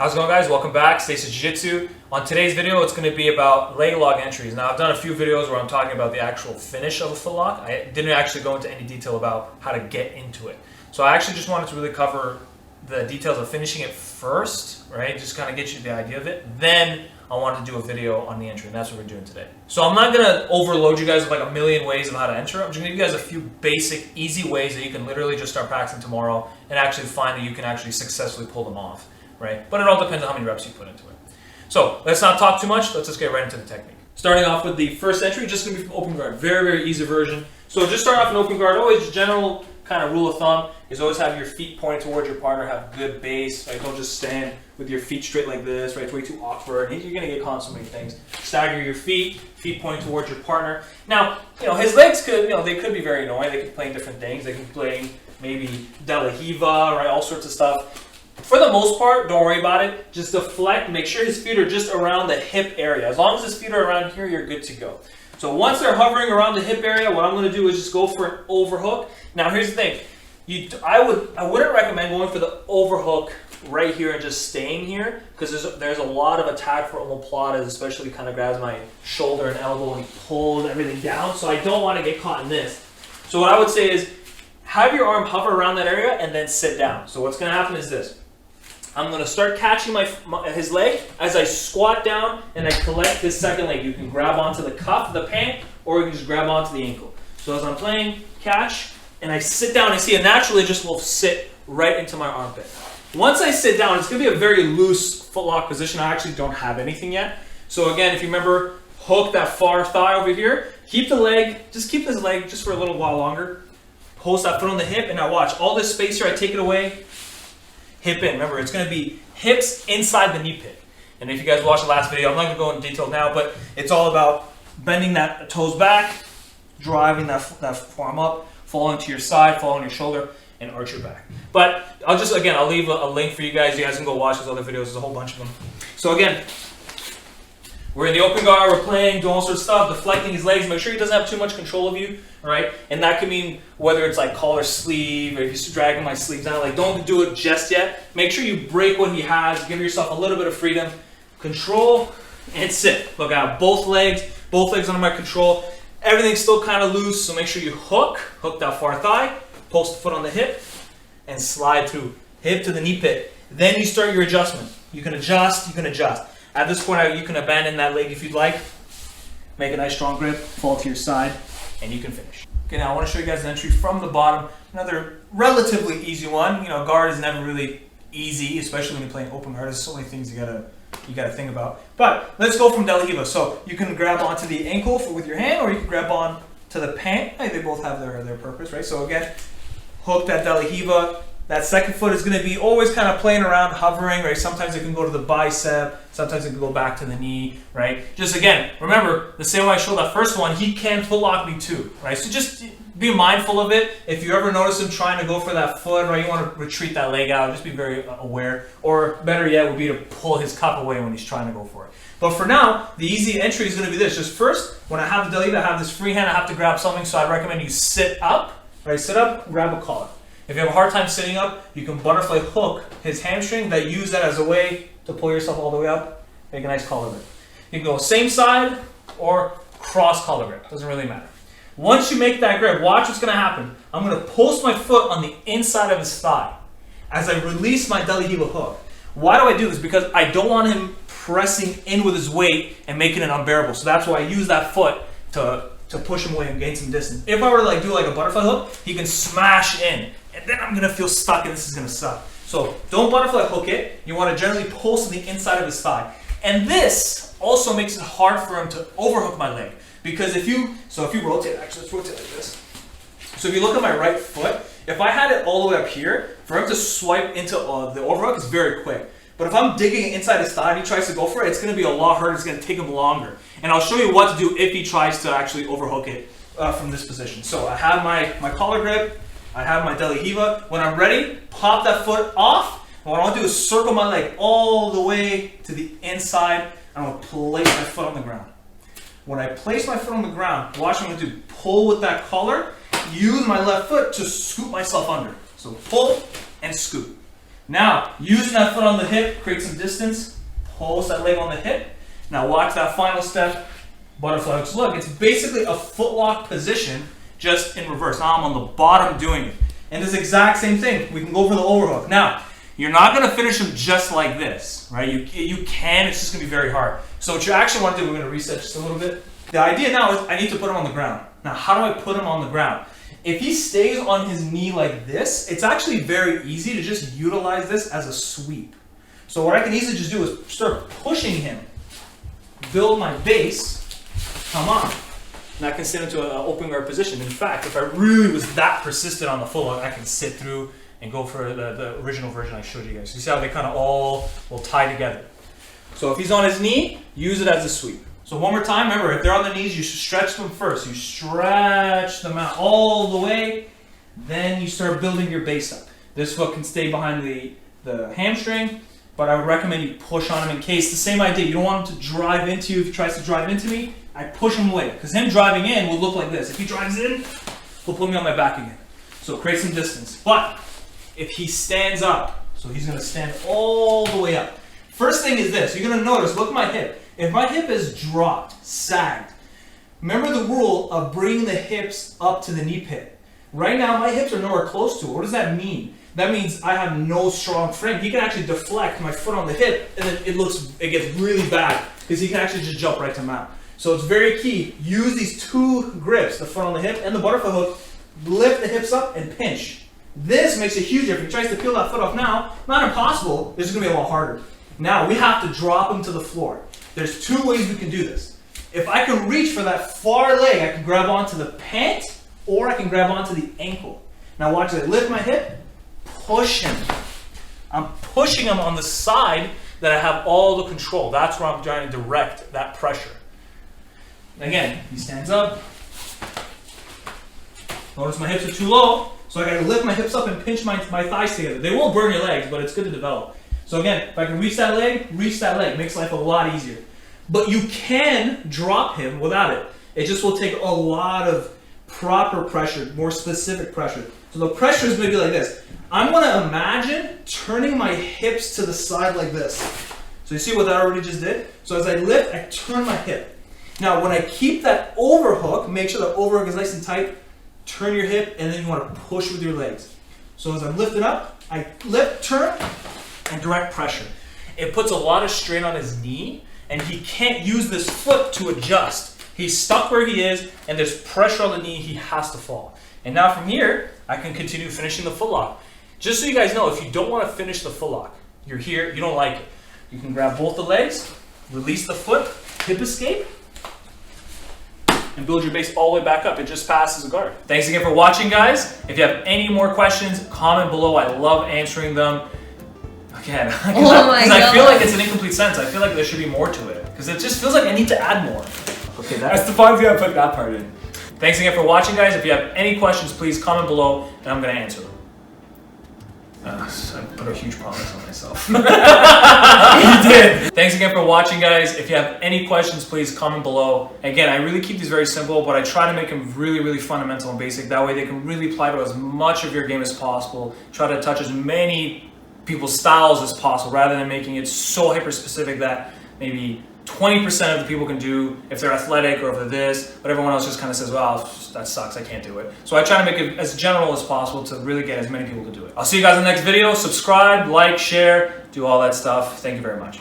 How's it going, guys? Welcome back. Stasis Jiu-Jitsu. On today's video, it's going to be about leg lock entries. Now, I've done a few videos where I'm talking about the actual finish of a footlock. I didn't actually go into any detail about how to get into it. So I actually just wanted to really cover the details of finishing it first, right? Just kind of get you the idea of it. Then I wanted to do a video on the entry, and that's what we're doing today. So I'm not going to overload you guys with like a million ways of how to enter. I'm just going to give you guys a few basic, easy ways that you can literally just start practicing tomorrow and actually find that you can actually successfully pull them off. Right? But it all depends on how many reps you put into it. So let's not talk too much. Let's just get right into the technique. Starting off with the first entry, just going to be from open guard. Very, very easy version. So just start off in open guard. Always general kind of rule of thumb is always have your feet pointed towards your partner, have good base. Right? Don't just stand with your feet straight like this. Right? It's way too awkward. You're going to get caught in so many things. Stagger your feet pointing towards your partner. Now, his legs could, they could be very annoying. They could be playing different things. They could be playing maybe de la Riva, right? All sorts of stuff. For the most part, don't worry about it. Just deflect. Make sure his feet are just around the hip area. As long as his feet are around here, you're good to go. So once they're hovering around the hip area, what I'm going to do is just go for an overhook. Now, here's the thing. I wouldn't recommend going for the overhook right here and just staying here, because there's a lot of attack for omoplatas, especially kind of grabs my shoulder and elbow and he pulls everything down. So I don't want to get caught in this. So what I would say is have your arm hover around that area and then sit down. So what's going to happen is this. I'm going to start catching his leg as I squat down and I collect his second leg. You can grab onto the cuff of the pant or you can just grab onto the ankle. So as I'm playing catch and I sit down, and see it naturally just will sit right into my armpit. Once I sit down, it's going to be a very loose footlock position. I actually don't have anything yet. So again, if you remember, hook that far thigh over here. Keep the leg, just keep this leg just for a little while longer. Post that foot on the hip and now watch. All this space here, I take it away. Hip in. Remember, it's going to be hips inside the knee pit. And if you guys watched the last video, I'm not going to go into detail now, but it's all about bending that toes back, driving that forearm up, falling to your side, falling your shoulder, and arch your back. But I'll leave a link for you guys. You guys can go watch those other videos. There's a whole bunch of them. So again, we're in the open guard, we're playing, doing all sorts of stuff, deflecting his legs. Make sure he doesn't have too much control of you, right? And that could mean whether it's like collar sleeve, or if he's dragging my sleeves down, like don't do it just yet. Make sure you break what he has, give yourself a little bit of freedom, control, and sit. Look, I have both legs under my control. Everything's still kind of loose, so make sure you hook that far thigh, post the foot on the hip, and slide through, hip to the knee pit. Then you start your adjustment. You can adjust, At this point, you can abandon that leg if you'd like. Make a nice strong grip, fall to your side, and you can finish. Okay, now I want to show you guys an entry from the bottom. Another relatively easy one. Guard is never really easy, especially when you're playing open guard. There's so many things you gotta think about. But let's go from de la Riva. So you can grab onto the ankle with your hand, or you can grab on to the pant. Hey, they both have their purpose, right? So again, hook that de la Riva. That second foot is going to be always kind of playing around, hovering, right? Sometimes it can go to the bicep. Sometimes it can go back to the knee, right? Just again, remember, the same way I showed that first one, he can footlock me too, right? So just be mindful of it. If you ever notice him trying to go for that foot, right, you want to retreat that leg out. Just be very aware. Or better yet would be to pull his cup away when he's trying to go for it. But for now, the easy entry is going to be this. Just first, when I have the de la Riva, I have this free hand, I have to grab something. So I'd recommend you sit up, right? Sit up, grab a collar. If you have a hard time sitting up, you can butterfly hook his hamstring. Use that as a way to pull yourself all the way up. Make a nice collar grip. You can go same side or cross collar grip. Doesn't really matter. Once you make that grip, watch what's going to happen. I'm going to post my foot on the inside of his thigh as I release my de la Riva hook. Why do I do this? Because I don't want him pressing in with his weight and making it unbearable. So that's why I use that foot to push him away and gain some distance. If I were to do like a butterfly hook, he can smash in. And then I'm going to feel stuck and this is going to suck. So don't butterfly hook it. You want to generally pulse to the inside of his thigh. And this also makes it hard for him to overhook my leg. Because if you rotate, actually let's rotate like this. So if you look at my right foot, if I had it all the way up here, for him to swipe into the overhook is very quick. But if I'm digging inside his thigh and he tries to go for it, it's going to be a lot harder. It's going to take him longer. And I'll show you what to do if he tries to actually overhook it from this position. So I have my collar grip. I have my de la Riva. When I'm ready, pop that foot off. And what I want to do is circle my leg all the way to the inside. I'm going to place my foot on the ground. When I place my foot on the ground, watch what I'm going to do. Pull with that collar. Use my left foot to scoop myself under. So pull and scoop. Now, using that foot on the hip, create some distance, pulse that leg on the hip. Now watch that final step, butterfly hooks. Look, it's basically a footlock position, just in reverse. Now I'm on the bottom doing it. And this exact same thing, we can go for the overhook. Now, you're not gonna finish them just like this, right? You can, it's just gonna be very hard. So what you actually wanna do, we're gonna reset just a little bit. The idea now is I need to put him on the ground. Now, how do I put him on the ground? If he stays on his knee like this, it's actually very easy to just utilize this as a sweep. So what I can easily just do is start pushing him, build my base, come on. And I can sit into an open guard position. In fact, if I really was that persistent on the footlock, I can sit through and go for the original version I showed you guys. You see how they kind of all will tie together. So if he's on his knee, use it as a sweep. So one more time, remember, if they're on the knees, you stretch them first. You stretch them out all the way, then you start building your base up. This foot can stay behind the hamstring, but I would recommend you push on him in case, the same idea, you don't want him to drive into you. If he tries to drive into me, I push him away, because him driving in will look like this. If he drives in, he'll put me on my back again. So create some distance. But if he stands up, so he's gonna stand all the way up. First thing is this, you're gonna notice, look at my hip. If my hip is dropped, sagged, remember the rule of bringing the hips up to the knee pit. Right now, my hips are nowhere close to it. What does that mean? That means I have no strong frame. He can actually deflect my foot on the hip, and then it gets really bad, because he can actually just jump right to mount. So it's very key. Use these two grips, the foot on the hip and the butterfly hook, lift the hips up and pinch. This makes a huge difference. If he tries to peel that foot off now, not impossible, it's gonna be a lot harder. Now we have to drop him to the floor. There's two ways we can do this. If I can reach for that far leg, I can grab onto the pant, or I can grab onto the ankle. Now watch it. Lift my hip, push him. I'm pushing him on the side that I have all the control. That's where I'm trying to direct that pressure. Again, he stands up. Notice my hips are too low, so I gotta lift my hips up and pinch my thighs together. They won't burn your legs, but it's good to develop. So again, if I can reach that leg, makes life a lot easier. But you can drop him without it. It just will take a lot of proper pressure, more specific pressure. So the pressure is going to be like this. I'm going to imagine turning my hips to the side like this. So you see what that already just did? So as I lift, I turn my hip. Now when I keep that overhook, make sure the overhook is nice and tight, turn your hip, and then you want to push with your legs. So as I'm lifting up, I lift, turn, and direct pressure. It puts a lot of strain on his knee, and he can't use this foot to adjust. He's stuck where he is, and there's pressure on the knee, he has to fall. And now from here, I can continue finishing the footlock. Just so you guys know, if you don't want to finish the footlock, you're here, you don't like it, you can grab both the legs, release the foot, hip escape, and build your base all the way back up. It just passes a guard. Thanks again for watching, guys. If you have any more questions, comment below. I love answering them. Again, because I feel like it's an incomplete sentence. I feel like there should be more to it, because it just feels like I need to add more. Okay, Stefan's gonna put that part in. Thanks again for watching, guys. If you have any questions, please comment below, and I'm gonna answer them. I put a huge promise on myself. You did. Thanks again for watching, guys. If you have any questions, please comment below. Again, I really keep these very simple, but I try to make them really, really fundamental and basic. That way they can really apply to as much of your game as possible. Try to touch as many people's styles as possible, rather than making it so hyper-specific that maybe 20% of the people can do if they're athletic or if they're this, but everyone else just kind of says, well, that sucks, I can't do it. So I try to make it as general as possible to really get as many people to do it. I'll see you guys in the next video. Subscribe, like, share, do all that stuff. Thank you very much.